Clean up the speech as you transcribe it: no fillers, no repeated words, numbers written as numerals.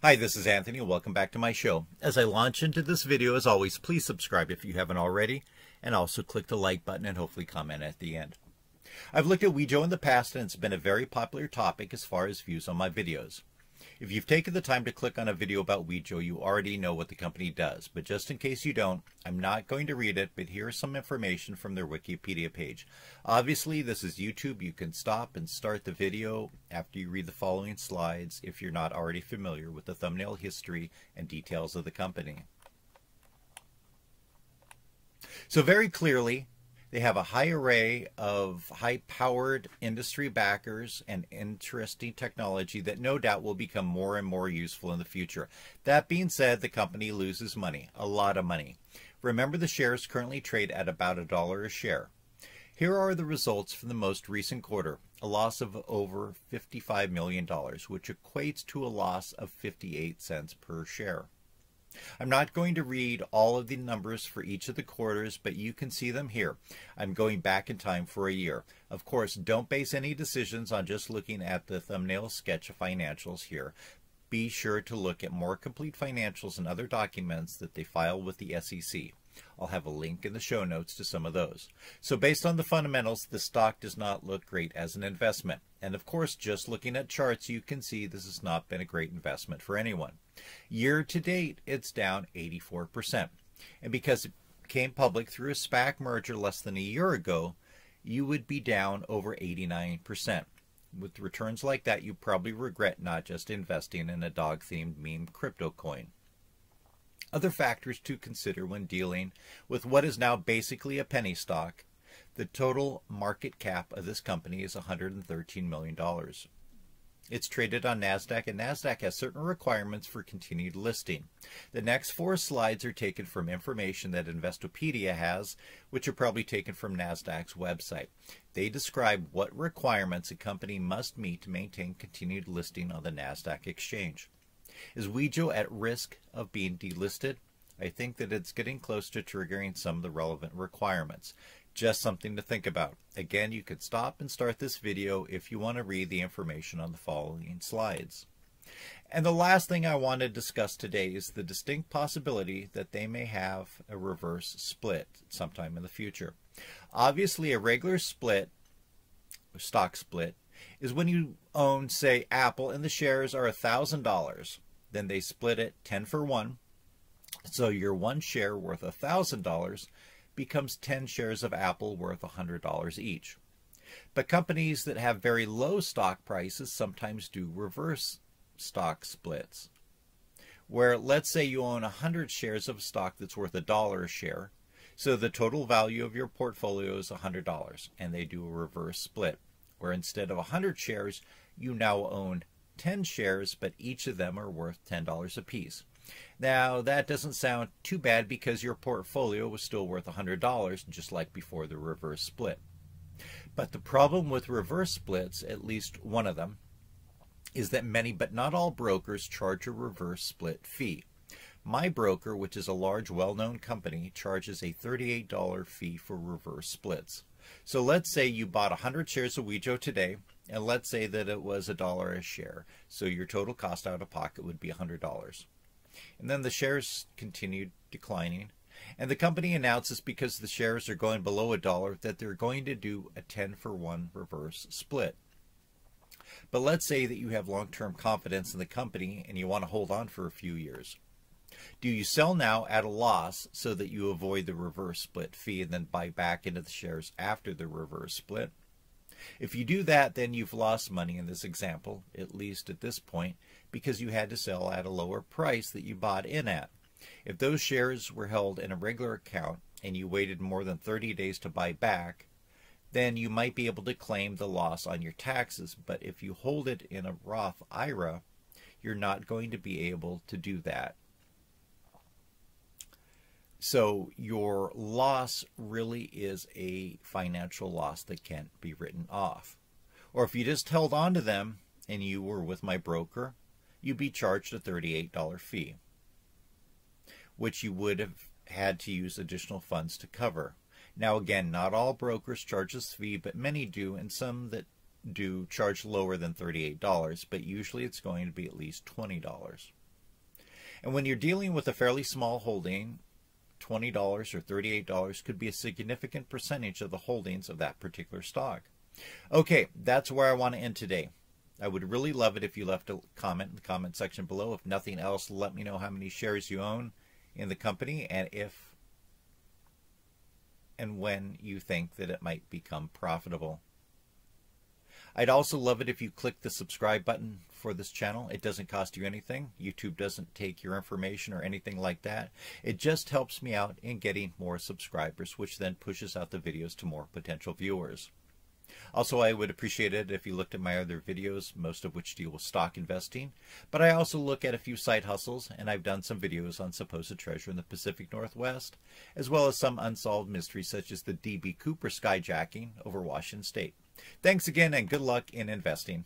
Hi, this is Anthony. Welcome back to my show. As I launch into this video, as always, please subscribe if you haven't already, and also click the like button and hopefully comment at the end. I've looked at Wejo in the past, and it's been a very popular topic as far as views on my videos. If you've taken the time to click on a video about Wejo, you already know what the company does, but just in case you don't, I'm not going to read it, but here's some information from their Wikipedia page. Obviously, this is YouTube. You can stop and start the video after you read the following slides if you're not already familiar with the thumbnail history and details of the company. So very clearly, they have a high array of high-powered industry backers and interesting technology that no doubt will become more and more useful in the future. That being said, the company loses money, a lot of money. Remember, the shares currently trade at about $1 a share. Here are the results from the most recent quarter, a loss of over $55 million, which equates to a loss of 58 cents per share. I'm not going to read all of the numbers for each of the quarters, but you can see them here. I'm going back in time for a year. Of course, don't base any decisions on just looking at the thumbnail sketch of financials here. Be sure to look at more complete financials and other documents that they file with the SEC. I'll have a link in the show notes to some of those. So based on the fundamentals, the stock does not look great as an investment. And of course, just looking at charts, you can see this has not been a great investment for anyone. Year to date, it's down 84%. And because it came public through a SPAC merger less than a year ago, you would be down over 89%. With returns like that, you probably regret not just investing in a dog-themed meme crypto coin. Other factors to consider when dealing with what is now basically a penny stock. The total market cap of this company is $113 million. It's traded on NASDAQ, and NASDAQ has certain requirements for continued listing. The next 4 slides are taken from information that Investopedia has, which are probably taken from NASDAQ's website. They describe what requirements a company must meet to maintain continued listing on the NASDAQ exchange. Is Wejo at risk of being delisted? I think that it's getting close to triggering some of the relevant requirements. Just something to think about. Again, you could stop and start this video if you want to read the information on the following slides. And the last thing I want to discuss today is the distinct possibility that they may have a reverse split sometime in the future. Obviously, a regular split, or stock split, is when you own, say, Apple, and the shares are $1,000. Then they split it 10 for 1. So your one share worth $1,000 becomes 10 shares of Apple worth $100 each. But companies that have very low stock prices sometimes do reverse stock splits, where let's say you own 100 shares of stock that's worth $1 a share. So the total value of your portfolio is $100, and they do a reverse split, where instead of 100 shares, you now own 10 shares, but each of them are worth $10 apiece. Now, that doesn't sound too bad because your portfolio was still worth $100, just like before the reverse split. But the problem with reverse splits, at least one of them, is that many, but not all brokers charge a reverse split fee. My broker, which is a large, well-known company, charges a $38 fee for reverse splits. So let's say you bought 100 shares of Wejo today, and let's say that it was $1 a share. So your total cost out of pocket would be $100. And then the shares continued declining. And the company announces, because the shares are going below $1, that they're going to do a 10 for 1 reverse split. But let's say that you have long-term confidence in the company and you want to hold on for a few years. Do you sell now at a loss so that you avoid the reverse split fee and then buy back into the shares after the reverse split? If you do that, then you've lost money in this example, at least at this point, because you had to sell at a lower price that you bought in at. If those shares were held in a regular account and you waited more than 30 days to buy back, then you might be able to claim the loss on your taxes. But if you hold it in a Roth IRA, you're not going to be able to do that. So your loss really is a financial loss that can't be written off. Or if you just held on to them and you were with my broker, you'd be charged a $38 fee, which you would have had to use additional funds to cover. Now again, not all brokers charge this fee, but many do, and some that do charge lower than $38, but usually it's going to be at least $20. And when you're dealing with a fairly small holding, $20 or $38 could be a significant percentage of the holdings of that particular stock. Okay, that's where I want to end today. I would really love it if you left a comment in the comment section below. If nothing else, let me know how many shares you own in the company and if and when you think that it might become profitable. I'd also love it if you click the subscribe button for this channel. It doesn't cost you anything. YouTube doesn't take your information or anything like that. It just helps me out in getting more subscribers, which then pushes out the videos to more potential viewers. Also, I would appreciate it if you looked at my other videos, most of which deal with stock investing. But I also look at a few side hustles, and I've done some videos on supposed treasure in the Pacific Northwest, as well as some unsolved mysteries such as the D.B. Cooper skyjacking over Washington State. Thanks again, and good luck in investing.